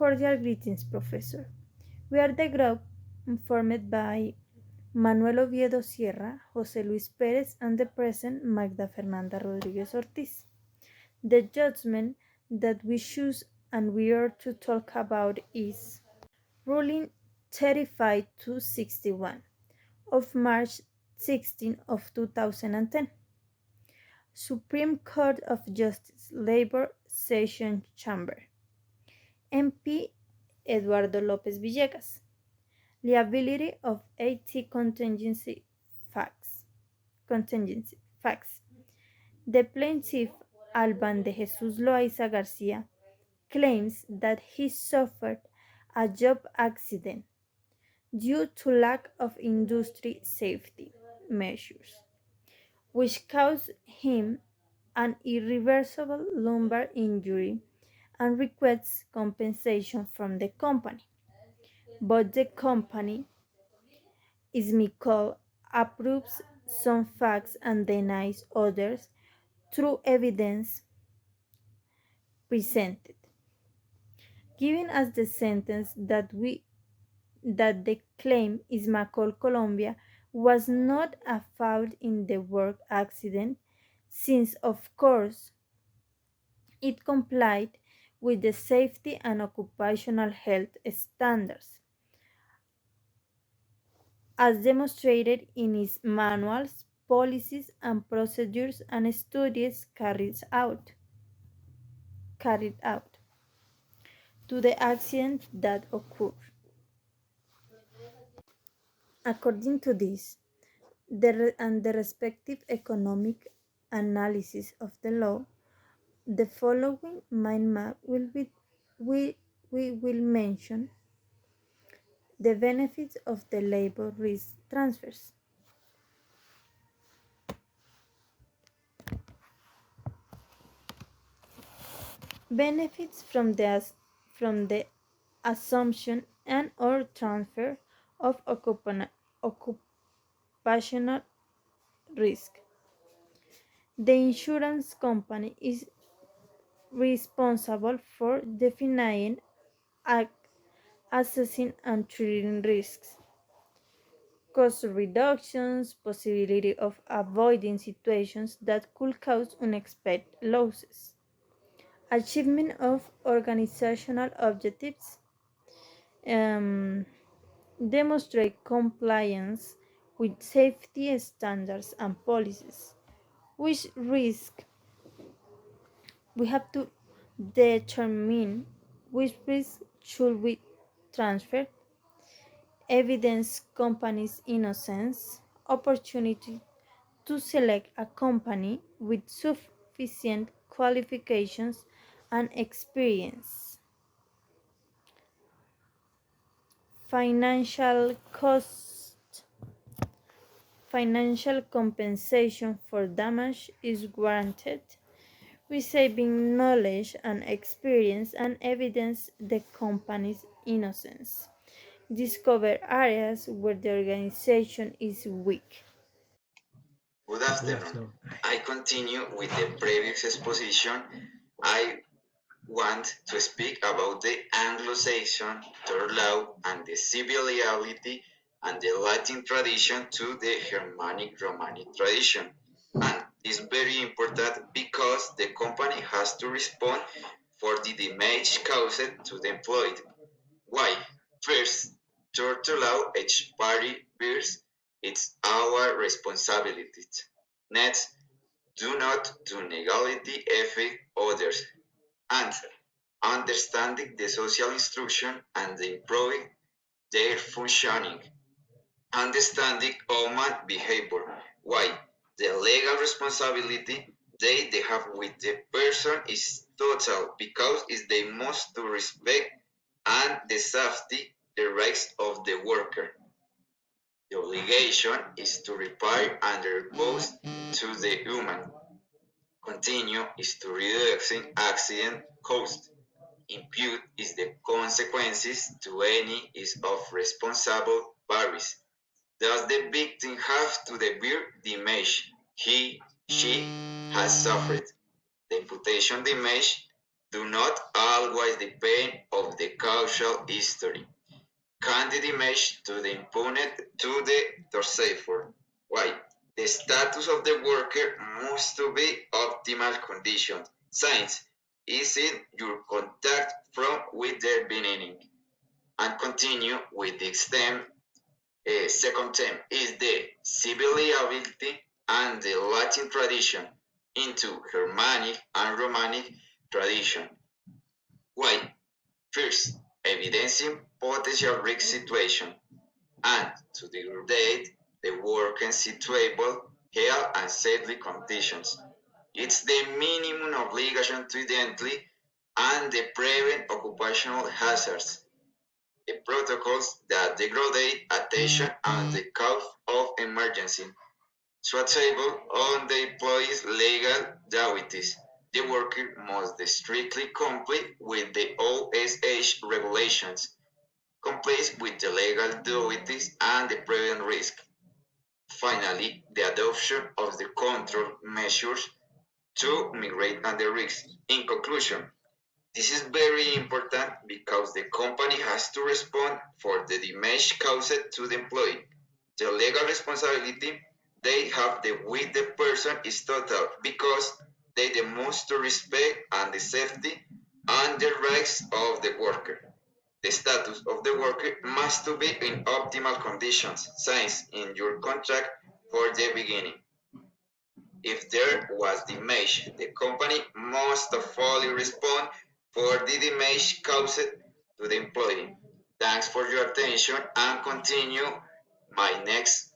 Cordial greetings, Professor. We are the group formed by Manuel Oviedo Sierra, José Luis Pérez, and the present Magda Fernanda Rodríguez Ortiz. The judgment that we choose and we are to talk about is Ruling 35 to 61 of March 16 of 2010. Supreme Court of Justice, Labor Session Chamber. MP Eduardo López Villegas. Liability of AT contingency facts. The plaintiff Alban de Jesus Loaiza Garcia claims that he suffered a job accident due to lack of industry safety measures, which caused him an irreversible lumbar injury and requests compensation from the company. But the company, Ismicol, approves some facts and denies others through evidence presented, giving us the sentence that the claim Ismacol Colombia was not a fault in the work accident, since of course it complied with the safety and occupational health standards as demonstrated in its manuals, policies, and procedures and studies carried out to the accident that occurred. According to this, the respective economic analysis of the law, the following mind map we will mention the benefits of the labor risk transfers. Benefits from the assumption and or transfer of occupational risk. The insurance company is responsible for defining, assessing, and treating risks. Cost reductions, possibility of avoiding situations that could cause unexpected losses. Achievement of organizational objectives, demonstrate compliance with safety standards and policies. Which risk we have to determine which risk should we transfer, evidence company's innocence, opportunity to select a company with sufficient qualifications and experience. Financial cost. Financial compensation for damage is granted, receiving knowledge and experience and evidence the company's innocence. Discover areas where the organization is weak. Good afternoon. I continue with the previous exposition. I want to speak about the Anglo-Saxon tort law and the civil legality and the Latin tradition to the Germanic Romanic tradition. And it's very important because the company has to respond for the damage caused to the employed. Why? First, tort law each party bears it's our responsibility. Next, do not to negatively affect others. And understanding the social instruction and improving their functioning. Understanding human behavior. Why? The legal responsibility they have with the person is total because it's they must to respect and the safety the rights of the worker. The obligation is to repair and repose to the human. Continue is to reducing accident cost. Impute is the consequences to any is of responsible parties. Does the victim have to bear the damage she has suffered? The imputation damage do not always depend on the causal history. Can the damage to the impugned to the torsafer? Why? The status of the worker must to be optimal condition. Since is in your contact from with the beginning. And continue with the extent. Second term is the civiliability and the Latin tradition into Germanic and Romanic tradition. Why? First, evidencing potential risk situation, and to degrade the working situable health and safety conditions. It's the minimum obligation to identify and prevent occupational hazards. The protocols that degrade attention and the cause of emergency. Suitable on the employee's legal duties. The worker must strictly comply with the OSH regulations, comply with the legal duties and the prevent risk. Finally, the adoption of the control measures to mitigate the risk. In conclusion, this is very important because the company has to respond for the damage caused to the employee. The legal responsibility they have with the person is total because they must to respect and the safety and the rights of the worker. The status of the worker must to be in optimal conditions, since in your contract for the beginning. If there was damage, the company must fully respond for the damage caused to the employee. Thanks for your attention and continue my next